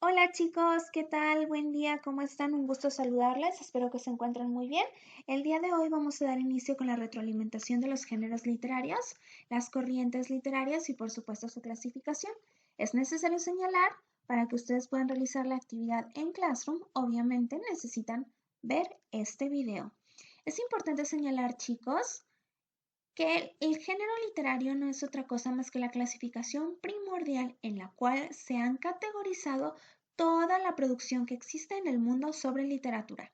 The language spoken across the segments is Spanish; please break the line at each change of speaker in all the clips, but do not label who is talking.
Hola chicos, ¿qué tal? Buen día, ¿cómo están? Un gusto saludarles, espero que se encuentren muy bien. El día de hoy vamos a dar inicio con la retroalimentación de los géneros literarios, las corrientes literarias y por supuesto su clasificación. Es necesario señalar, para que ustedes puedan realizar la actividad en Classroom, obviamente necesitan ver este video. Es importante señalar, chicos, que el género literario no es otra cosa más que la clasificación primordial en la cual se han categorizado toda la producción que existe en el mundo sobre literatura.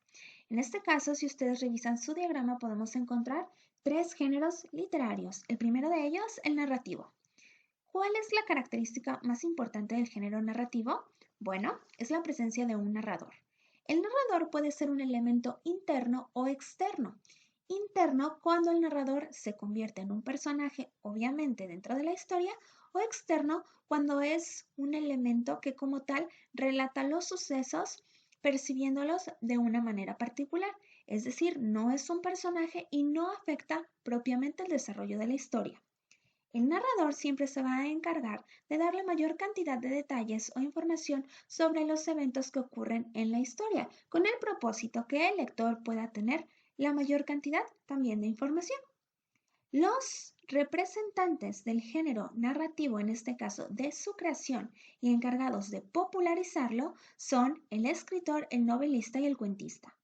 En este caso, si ustedes revisan su diagrama, podemos encontrar tres géneros literarios. El primero de ellos, el narrativo. ¿Cuál es la característica más importante del género narrativo? Bueno, es la presencia de un narrador. El narrador puede ser un elemento interno o externo. Interno cuando el narrador se convierte en un personaje, obviamente dentro de la historia, o externo cuando es un elemento que como tal relata los sucesos percibiéndolos de una manera particular. Es decir, no es un personaje y no afecta propiamente el desarrollo de la historia. El narrador siempre se va a encargar de darle mayor cantidad de detalles o información sobre los eventos que ocurren en la historia, con el propósito que el lector pueda tener la mayor cantidad también de información. Los representantes del género narrativo, en este caso de su creación, y encargados de popularizarlo, son el escritor, el novelista y el cuentista.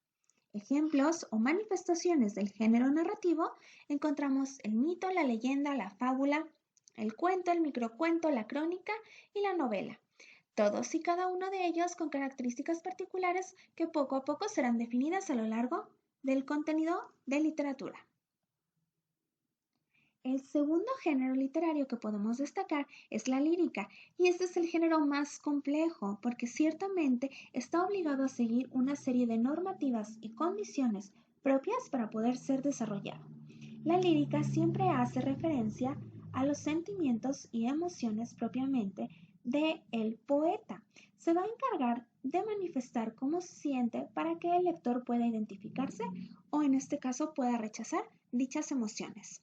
Ejemplos o manifestaciones del género narrativo encontramos el mito, la leyenda, la fábula, el cuento, el microcuento, la crónica y la novela. Todos y cada uno de ellos con características particulares que poco a poco serán definidas a lo largo del contenido de literatura. El segundo género literario que podemos destacar es la lírica, y este es el género más complejo porque ciertamente está obligado a seguir una serie de normativas y condiciones propias para poder ser desarrollado. La lírica siempre hace referencia a los sentimientos y emociones propiamente del poeta. Se va a encargar de manifestar cómo se siente para que el lector pueda identificarse o en este caso pueda rechazar dichas emociones.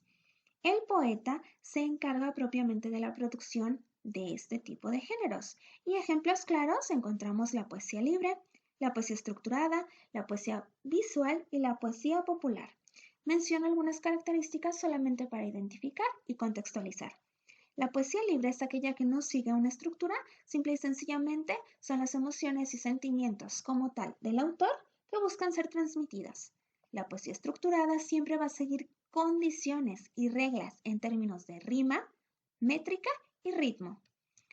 El poeta se encarga propiamente de la producción de este tipo de géneros y ejemplos claros encontramos la poesía libre, la poesía estructurada, la poesía visual y la poesía popular. Menciono algunas características solamente para identificar y contextualizar. La poesía libre es aquella que no sigue una estructura, simple y sencillamente son las emociones y sentimientos como tal del autor que buscan ser transmitidas. La poesía estructurada siempre va a seguir condiciones y reglas en términos de rima, métrica y ritmo.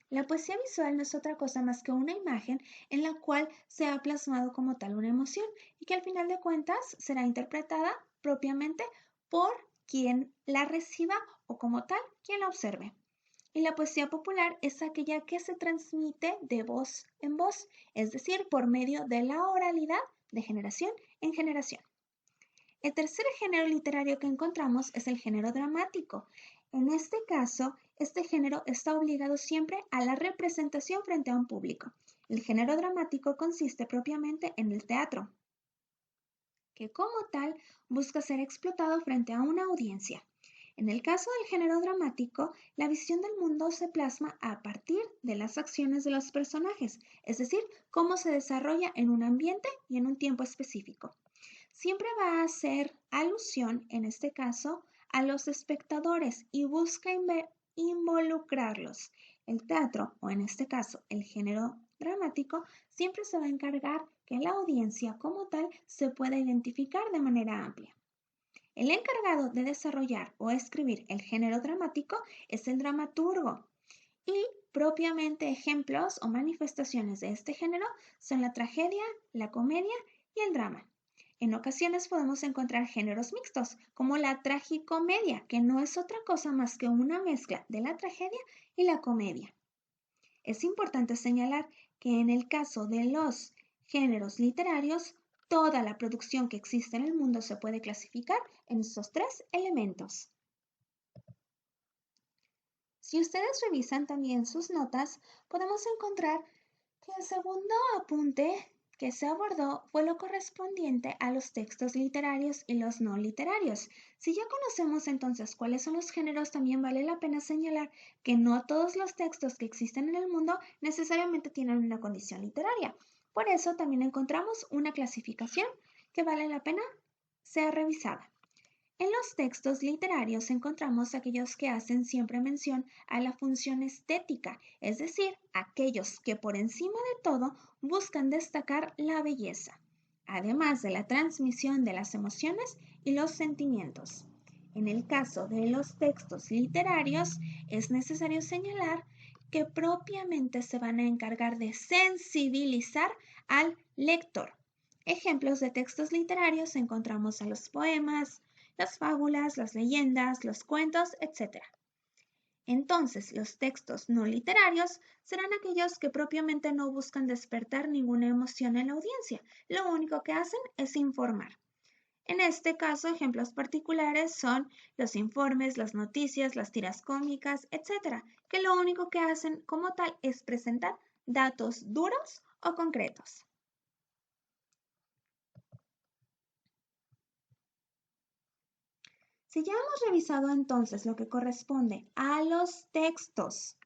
La poesía visual no es otra cosa más que una imagen en la cual se ha plasmado como tal una emoción y que al final de cuentas será interpretada propiamente por quien la reciba o como tal quien la observe. Y la poesía popular es aquella que se transmite de voz en voz, es decir, por medio de la oralidad de generación en generación. El tercer género literario que encontramos es el género dramático. En este caso, este género está obligado siempre a la representación frente a un público. El género dramático consiste propiamente en el teatro, que como tal busca ser explotado frente a una audiencia. En el caso del género dramático, la visión del mundo se plasma a partir de las acciones de los personajes, es decir, cómo se desarrolla en un ambiente y en un tiempo específico. Siempre va a hacer alusión, en este caso, a los espectadores y busca involucrarlos. El teatro, o en este caso el género dramático, siempre se va a encargar que la audiencia como tal se pueda identificar de manera amplia. El encargado de desarrollar o escribir el género dramático es el dramaturgo y propiamente ejemplos o manifestaciones de este género son la tragedia, la comedia y el drama. En ocasiones podemos encontrar géneros mixtos, como la tragicomedia, que no es otra cosa más que una mezcla de la tragedia y la comedia. Es importante señalar que en el caso de los géneros literarios, toda la producción que existe en el mundo se puede clasificar en estos tres elementos. Si ustedes revisan también sus notas, podemos encontrar que el segundo apunte que se abordó fue lo correspondiente a los textos literarios y los no literarios. Si ya conocemos entonces cuáles son los géneros, también vale la pena señalar que no todos los textos que existen en el mundo necesariamente tienen una condición literaria. Por eso también encontramos una clasificación que vale la pena ser revisada. En los textos literarios encontramos aquellos que hacen siempre mención a la función estética, es decir, aquellos que por encima de todo buscan destacar la belleza, además de la transmisión de las emociones y los sentimientos. En el caso de los textos literarios, es necesario señalar que propiamente se van a encargar de sensibilizar al lector. Ejemplos de textos literarios encontramos a los poemas, las fábulas, las leyendas, los cuentos, etc. Entonces, los textos no literarios serán aquellos que propiamente no buscan despertar ninguna emoción en la audiencia. Lo único que hacen es informar. En este caso, ejemplos particulares son los informes, las noticias, las tiras cómicas, etc., que lo único que hacen como tal es presentar datos duros o concretos. Si ya hemos revisado entonces lo que corresponde a los textos,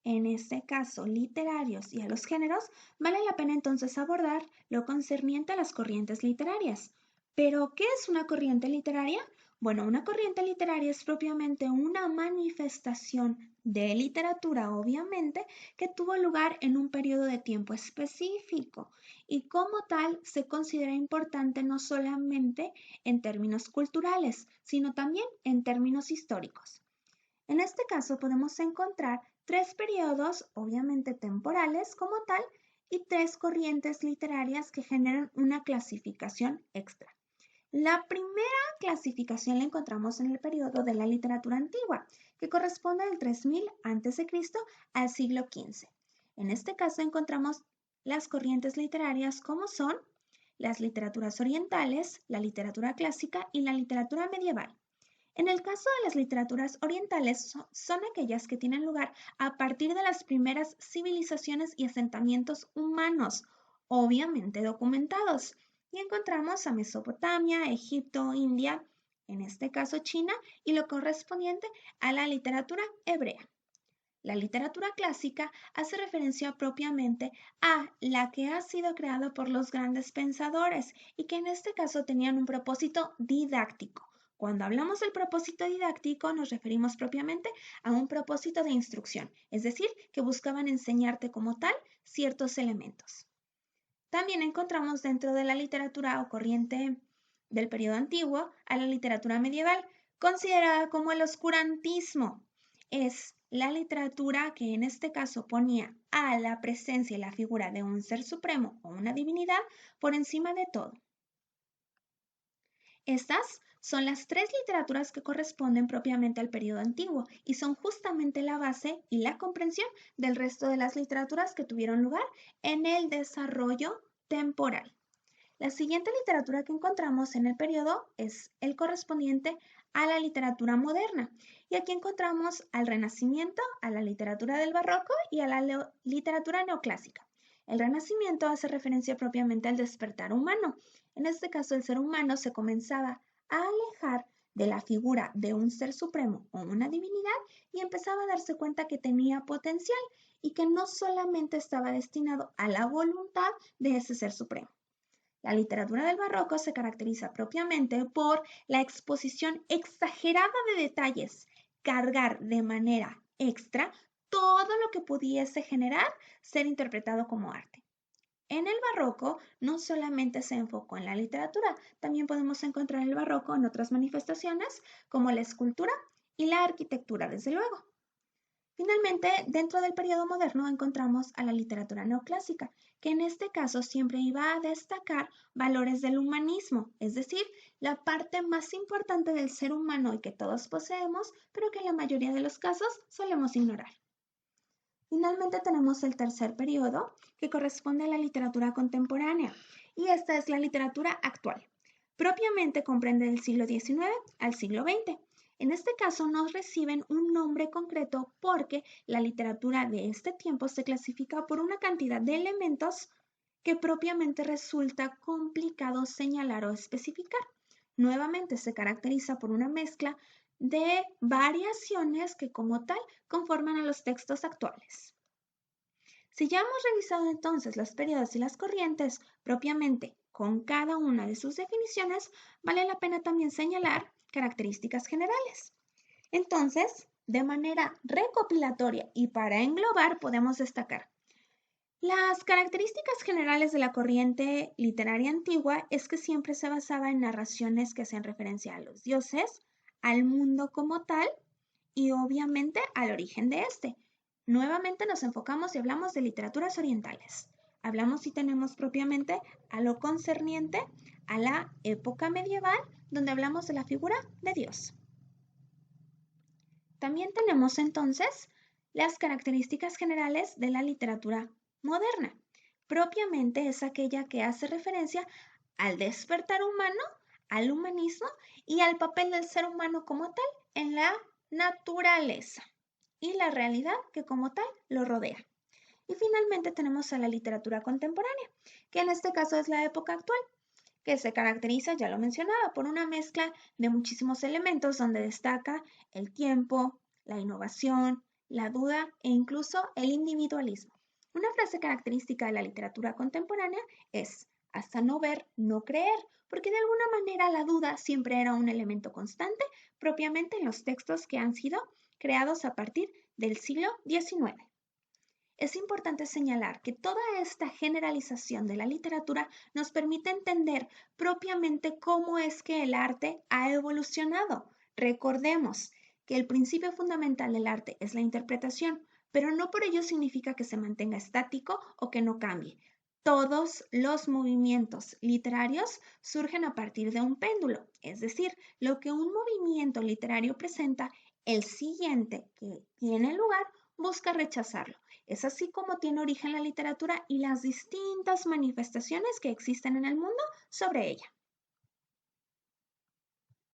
en este caso literarios y a los géneros, vale la pena entonces abordar lo concerniente a las corrientes literarias. ¿Pero qué es una corriente literaria? Bueno, una corriente literaria es propiamente una manifestación de literatura, obviamente, que tuvo lugar en un periodo de tiempo específico y como tal se considera importante no solamente en términos culturales, sino también en términos históricos. En este caso podemos encontrar tres periodos, obviamente temporales como tal, y tres corrientes literarias que generan una clasificación extra. La primera clasificación la encontramos en el periodo de la literatura antigua, que corresponde del 3000 a.C. al siglo XV. En este caso encontramos las corrientes literarias como son las literaturas orientales, la literatura clásica y la literatura medieval. En el caso de las literaturas orientales, son aquellas que tienen lugar a partir de las primeras civilizaciones y asentamientos humanos, obviamente documentados. Y encontramos a Mesopotamia, Egipto, India, en este caso China, y lo correspondiente a la literatura hebrea. La literatura clásica hace referencia propiamente a la que ha sido creada por los grandes pensadores y que en este caso tenían un propósito didáctico. Cuando hablamos del propósito didáctico nos referimos propiamente a un propósito de instrucción, es decir, que buscaban enseñarte como tal ciertos elementos. También encontramos dentro de la literatura o corriente del periodo antiguo a la literatura medieval, considerada como el oscurantismo. Es la literatura que en este caso ponía a la presencia y la figura de un ser supremo o una divinidad por encima de todo. Estas son las tres literaturas que corresponden propiamente al periodo antiguo y son justamente la base y la comprensión del resto de las literaturas que tuvieron lugar en el desarrollo temporal. La siguiente literatura que encontramos en el periodo es el correspondiente a la literatura moderna. Y aquí encontramos al Renacimiento, a la literatura del Barroco y a la literatura neoclásica. El Renacimiento hace referencia propiamente al despertar humano. En este caso, el ser humano se comenzaba a alejar de la figura de un ser supremo o una divinidad y empezaba a darse cuenta que tenía potencial y que no solamente estaba destinado a la voluntad de ese ser supremo. La literatura del barroco se caracteriza propiamente por la exposición exagerada de detalles, cargar de manera extra todo lo que pudiese generar ser interpretado como arte. En el barroco no solamente se enfocó en la literatura, también podemos encontrar el barroco en otras manifestaciones como la escultura y la arquitectura, desde luego. Finalmente, dentro del periodo moderno encontramos a la literatura neoclásica, que en este caso siempre iba a destacar valores del humanismo, es decir, la parte más importante del ser humano y que todos poseemos, pero que en la mayoría de los casos solemos ignorar. Finalmente tenemos el tercer periodo, que corresponde a la literatura contemporánea, y esta es la literatura actual. Propiamente comprende del siglo XIX al siglo XX. En este caso no reciben un nombre concreto porque la literatura de este tiempo se clasifica por una cantidad de elementos que propiamente resulta complicado señalar o especificar. Nuevamente se caracteriza por una mezcla de variaciones que como tal conforman a los textos actuales. Si ya hemos revisado entonces los periodos y las corrientes propiamente con cada una de sus definiciones, vale la pena también señalar características generales. Entonces, de manera recopilatoria y para englobar, podemos destacar las características generales de la corriente literaria antigua es que siempre se basaba en narraciones que hacen referencia a los dioses, al mundo como tal y obviamente al origen de este. Nuevamente nos enfocamos y hablamos de literaturas orientales. Hablamos y tenemos propiamente a lo concerniente a la época medieval, donde hablamos de la figura de Dios. También tenemos entonces las características generales de la literatura moderna. Propiamente es aquella que hace referencia al despertar humano, al humanismo y al papel del ser humano como tal en la naturaleza y la realidad que como tal lo rodea. Y finalmente tenemos a la literatura contemporánea, que en este caso es la época actual, que se caracteriza, ya lo mencionaba, por una mezcla de muchísimos elementos donde destaca el tiempo, la innovación, la duda e incluso el individualismo. Una frase característica de la literatura contemporánea es, hasta no ver, no creer, porque de alguna manera la duda siempre era un elemento constante propiamente en los textos que han sido creados a partir del siglo XIX. Es importante señalar que toda esta generalización de la literatura nos permite entender propiamente cómo es que el arte ha evolucionado. Recordemos que el principio fundamental del arte es la interpretación, pero no por ello significa que se mantenga estático o que no cambie. Todos los movimientos literarios surgen a partir de un péndulo, es decir, lo que un movimiento literario presenta, el siguiente que tiene lugar busca rechazarlo. Es así como tiene origen la literatura y las distintas manifestaciones que existen en el mundo sobre ella.